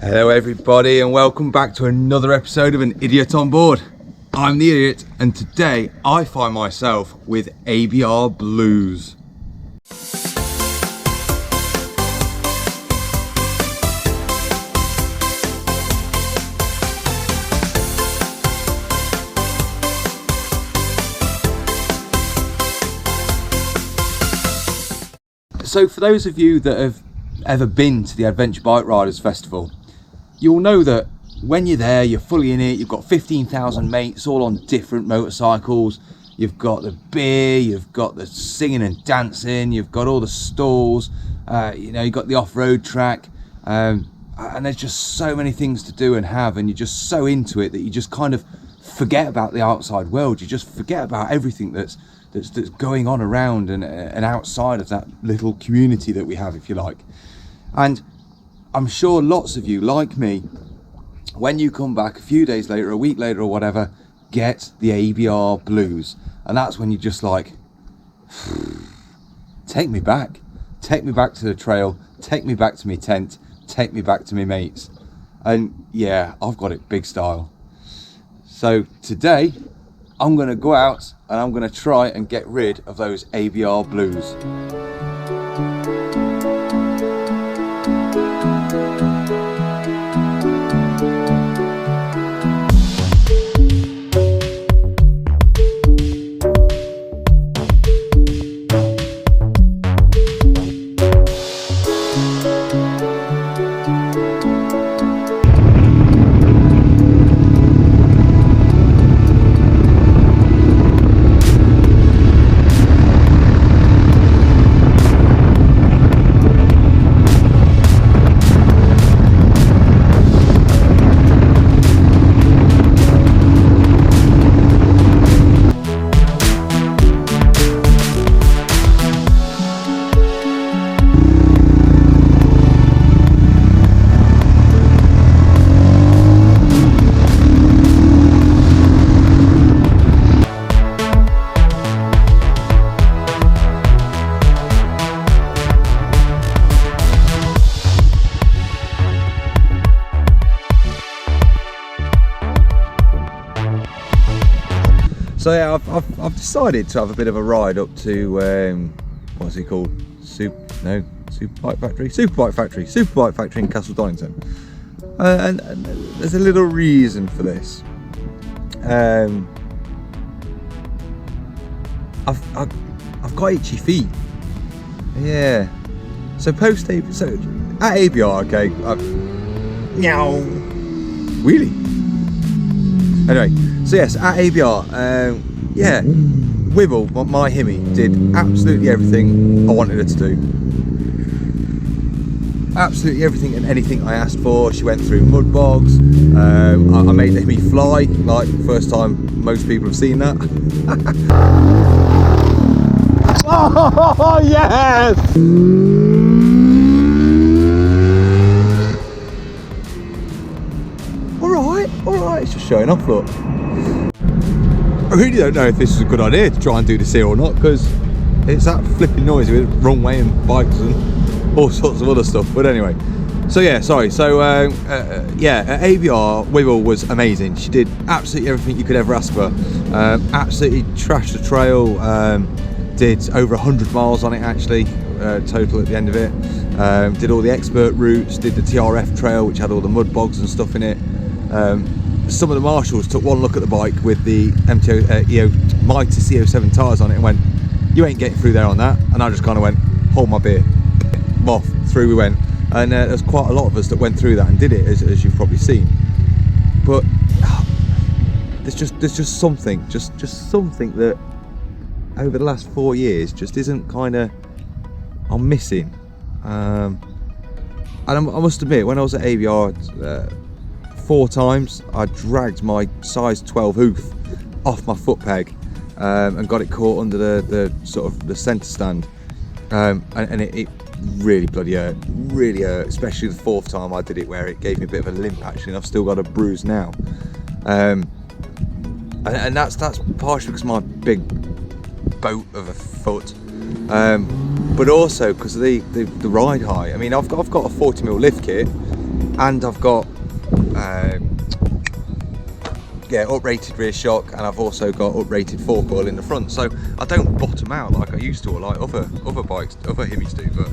Hello everybody and welcome back to another episode of An Idiot on Board. I'm the Idiot and today I find myself with ABR Blues. So for those of you that have ever been to the Adventure Bike Riders Festival, you'll know that when you're there, you're fully in it, you've got 15,000 mates all on different motorcycles, you've got the beer, you've got the singing and dancing, you've got all the stalls, you've got the off-road track, and there's just so many things to do and have, and you're just so into it that you just kind of forget about the outside world. You just forget about everything that's going on around and outside of that little community that we have, if you like. And I'm sure lots of you, like me, when you come back a few days later, a week later or whatever, get the ABR Blues. And that's when you're just like, take me back to the trail, take me back to my tent, take me back to my mates. And yeah, I've got it big style. So today I'm going to go out and I'm going to try and get rid of those ABR Blues. So yeah, I've decided to have a bit of a ride up to what's it called? Superbike Factory in Castle Donington, and there's a little reason for this. I've got itchy feet. Yeah. So at ABR, okay. Meow. Really? Anyway, so yes, at ABR, Wibble, my Himmy, did absolutely everything I wanted her to do. Absolutely everything and anything I asked for. She went through mud bogs. I made the Himmy fly, like first time most people have seen that. Oh yes! Alright, it's just showing off, look. I really don't know if this is a good idea to try and do this here or not, because it's that flipping noisy with wrong way and bikes and all sorts of other stuff. But anyway, so yeah, sorry. So at ABR, Wibble was amazing. She did absolutely everything you could ever ask for. Absolutely trashed the trail. Did over 100 miles on it actually, total at the end of it. Did all the expert routes. Did the TRF trail, which had all the mud bogs and stuff in it. Some of the marshals took one look at the bike with the Mighty CO7 tyres on it and went, you ain't getting through there on that. And I just kind of went, hold my beer. Off, through we went. And there's quite a lot of us that went through that and did it, as you've probably seen. But there's just something that over the last 4 years just isn't kind of, I'm missing. And I must admit, when I was at ABR 4 times, I dragged my size 12 hoof off my foot peg and got it caught under the sort of the centre stand, and it really bloody hurt, especially the 4th time I did it, where it gave me a bit of a limp actually, and I've still got a bruise now. And that's partially because of my big boat of a foot, but also because of the ride height. I mean, I've got a 40mm lift kit, and I've got yeah, uprated rear shock, and I've also got uprated fork oil in the front, so I don't bottom out like I used to, or like other bikes, other Hemis do. But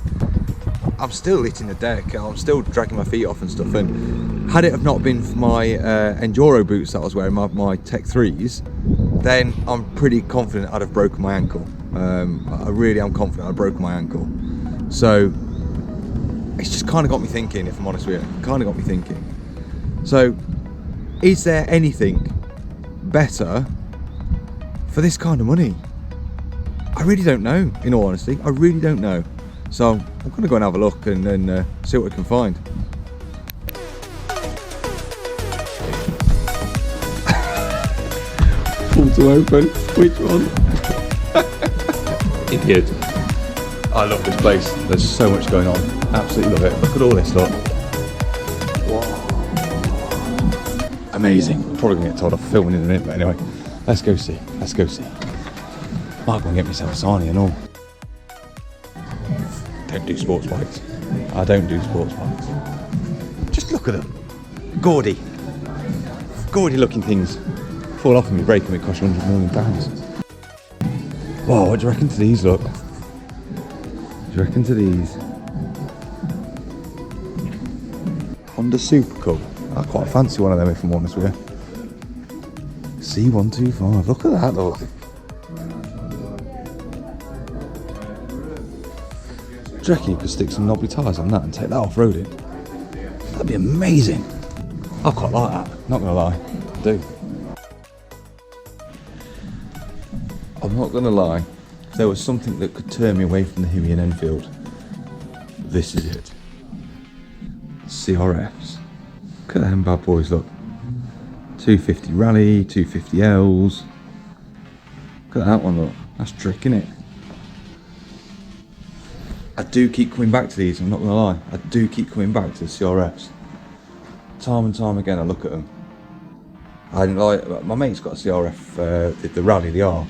I'm still hitting the deck, I'm still dragging my feet off and stuff. And had it have not been for my enduro boots that I was wearing, my Tech 3s, then I'm pretty confident I'd have broken my ankle. I really am confident I'd broken my ankle. So it's just kind of got me thinking, if I'm honest with you. Kind of got me thinking. So, is there anything better for this kind of money? I really don't know, in all honesty. I really don't know. So I'm going to go and have a look and then see what we can find. Pull to open. Which one? Idiot. I love this place. There's so much going on. Absolutely love it. Look at all this, look. Amazing. I'm probably going to get told off filming in a minute, but anyway, let's go see. Let's go see. Might go and get myself a sarnie and all. Don't do sports bikes. I don't do sports bikes. Just look at them. Gaudy looking things. Fall off of me, breaking me, cost you £100 million. Whoa, what do you reckon to these, look? What do you reckon to these? Honda Super Cub. I quite fancy one of them, if I'm honest with you. C125, look at that, look. Do you reckon you could stick some knobbly tyres on that and take that off-roading? That'd be amazing. I quite like that, not gonna lie, I do. I'm not gonna lie, if there was something that could turn me away from the Hemi and Enfield, this is it. CRFs. Look at them bad boys, look. 250 Rally, 250Ls. Look at that one, look. That's trick, innit? I do keep coming back to these, I'm not gonna lie. I do keep coming back to the CRFs. Time and time again I look at them. I like, my mate's got a CRF, the Rally, the R.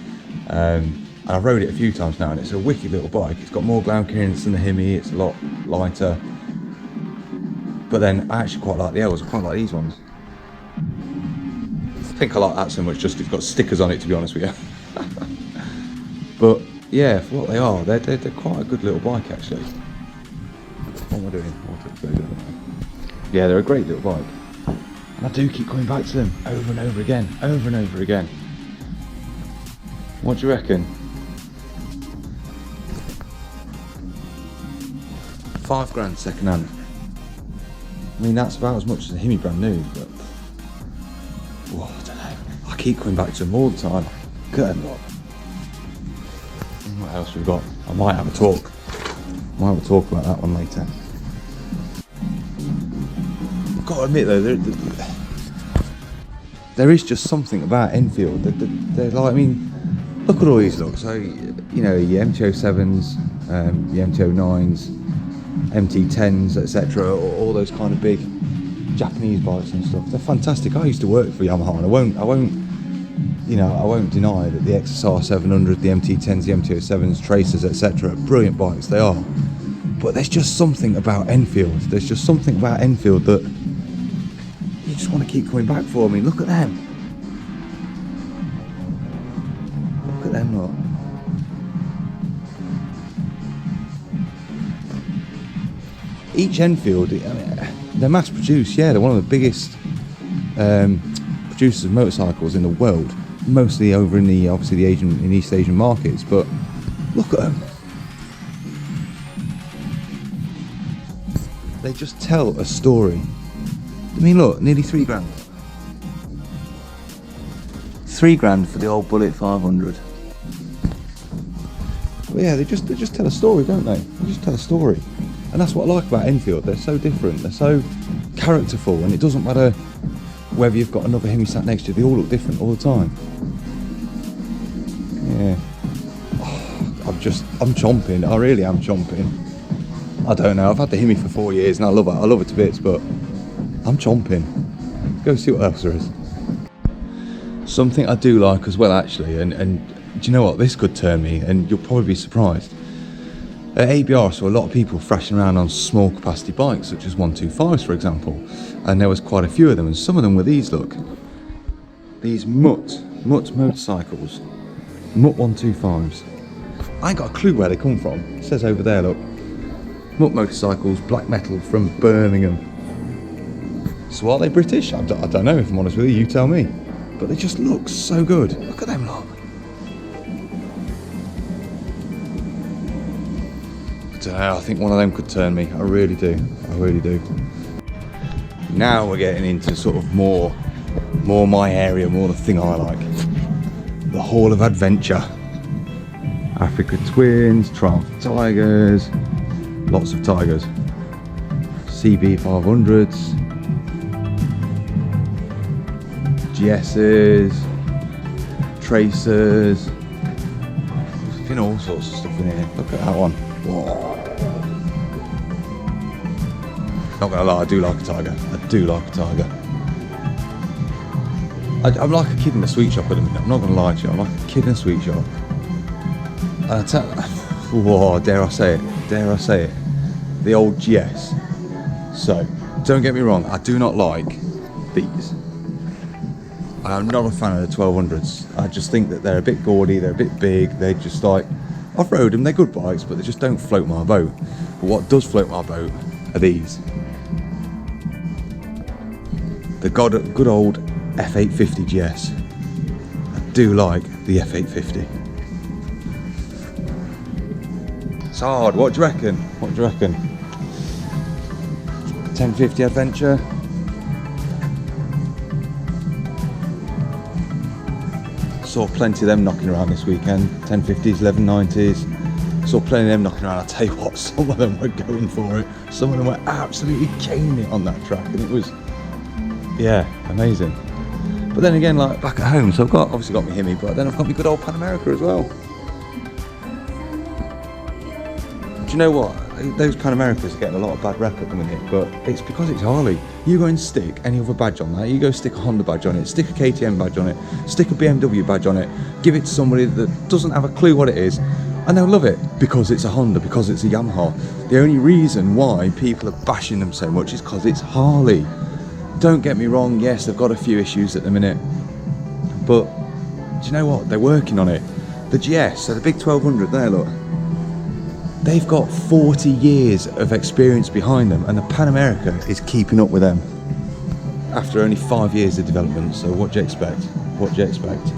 And I've rode it a few times now, and it's a wicked little bike. It's got more ground clearance than the Hemi, it's a lot lighter. But then I actually quite like the L's, I quite like these ones. I think I like that so much just because it's got stickers on it, to be honest with you. But yeah, for what they are, they're quite a good little bike actually. What am I doing? Yeah, they're a great little bike. And I do keep coming back to them over and over again, over and over again. What do you reckon? £5 second hand. I mean, that's about as much as a Hemi brand new, but whoa, I don't know. I keep coming back to them all the time. Good luck. What else we've got? I might have a talk. I might have a talk about that one later. I've got to admit though, there is just something about Enfield. They're like, I mean, look at all these looks. So, you know, your MT-07s, your MT-09s, MT-10s, etc. All those kind of big Japanese bikes and stuff. They're fantastic. I used to work for Yamaha, and I won't deny that the XSR 700, the MT-10s, the MT-07s, Tracers, etc. brilliant bikes, they are. But there's just something about Enfield. There's just something about Enfield that you just want to keep coming back for. I mean, look at them. Look at them, look. Each Enfield, I mean, they're mass produced, yeah, they're one of the biggest producers of motorcycles in the world, mostly over in the, obviously the East Asian markets, but look at them. They just tell a story. I mean, look, nearly £3,000. £3,000 for the old Bullet 500. But yeah, they just tell a story, don't they? They just tell a story. And that's what I like about Enfield. They're so different, they're so characterful, and it doesn't matter whether you've got another Hemi sat next to you, they all look different all the time. Yeah. Oh, I'm chomping, I really am chomping. I don't know, I've had the Hemi for 4 years and I love it to bits, but I'm chomping. Go see what else there is. Something I do like as well actually, and do you know what, this could turn me, and you'll probably be surprised. At ABR, so a lot of people thrashing around on small capacity bikes, such as 125s, for example, and there was quite a few of them, and some of them were these. Look, these Mutt motorcycles, Mutt 125s. I ain't got a clue where they come from. It says over there, look, Mutt motorcycles, black metal from Birmingham. So are they British? I don't know, if I'm honest with you. You tell me. But they just look so good. Look at them, look. I don't know, I think one of them could turn me. I really do. I really do. Now we're getting into sort of more my area, more the thing I like. The Hall of Adventure. Africa Twins, Triumph Tigers, lots of Tigers. CB 500s, GS's, Tracers. There's been all sorts of stuff in here. Look at that one. Whoa. Not gonna lie, I do like a Tiger. I do like a Tiger. I'm like a kid in a sweet shop at the minute. I'm not gonna lie to you. I'm like a kid in a sweet shop. And I tell, whoa, dare I say it? Dare I say it? The old GS. So, don't get me wrong. I do not like these. I'm not a fan of the 1200s. I just think that they're a bit gaudy. They're a bit big. They're just like, I've rode them. They're good bikes, but they just don't float my boat. But what does float my boat are these. The good old F850 GS. I do like the F850. It's hard. What do you reckon? What do you reckon? 1050 Adventure. Saw plenty of them knocking around this weekend. 1050s, 1190s. Saw plenty of them knocking around. I tell you what, some of them were going for it. Some of them were absolutely caning it on that track, and it was, yeah, amazing. But then again, like back at home, so I've obviously got my Hemi, but then I've got my good old Pan America as well. Do you know what? Those Pan Americas are getting a lot of bad rep at the minute, but it's because it's Harley. You go and stick any other badge on that. You go stick a Honda badge on it, stick a KTM badge on it, stick a BMW badge on it, give it to somebody that doesn't have a clue what it is, and they'll love it because it's a Honda, because it's a Yamaha. The only reason why people are bashing them so much is because it's Harley. Don't get me wrong, yes, they've got a few issues at the minute, but do you know what? They're working on it. The GS, so the big 1200 there, look. They've got 40 years of experience behind them, and the Pan America is keeping up with them after only 5 years of development. So what do you expect? What do you expect?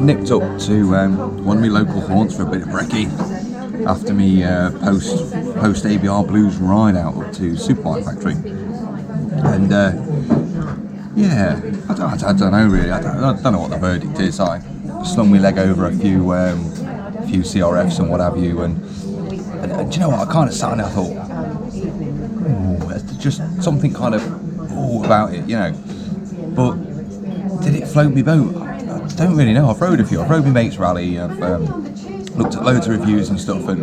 Nipped up to one of my local haunts for a bit of brekkie after me post ABR Blues ride out up to Superbike Factory, and yeah, I don't know really. I don't know what the verdict is. I slung my leg over a few CRFs and what have you, and do you know what? I kind of sat on it. I thought, ooh, there's just something kind of about it, you know. But did it float my boat? I don't really know. I've rode a few. I've rode my mate's rally. I've looked at loads of reviews and stuff, and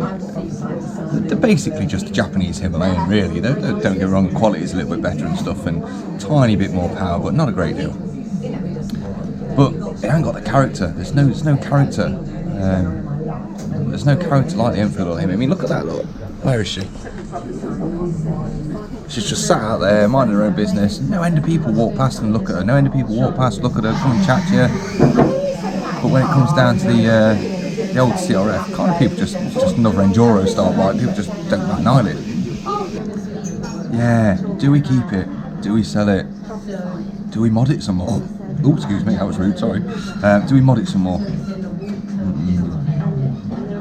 they're basically just a Japanese Himalayan, really. Don't get me wrong, the quality is a little bit better and stuff, and tiny bit more power, but not a great deal. But it ain't got the character. There's no character. There's no character like the Enfield or him. I mean, look at that. Look, where is she? She's just sat out there, minding her own business. No end of people walk past and look at her. No end of people walk past, look at her, come and chat to you. But when it comes down to the old CRF, kind of people just another enduro style bike. People just don't bat an eyelid. Yeah, do we keep it? Do we sell it? Do we mod it some more? Oh, excuse me, that was rude, sorry. Do we mod it some more?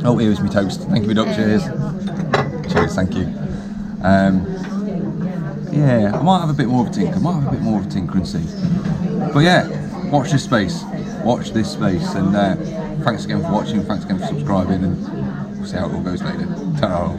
Oh, here's my toast. Thank you, Doc. Cheers. Cheers, thank you. Yeah, I might have a bit more of a tinker. And see. But yeah, watch this space. Watch this space. And thanks again for watching. Thanks again for subscribing. And we'll see how it all goes later. Ta-ra.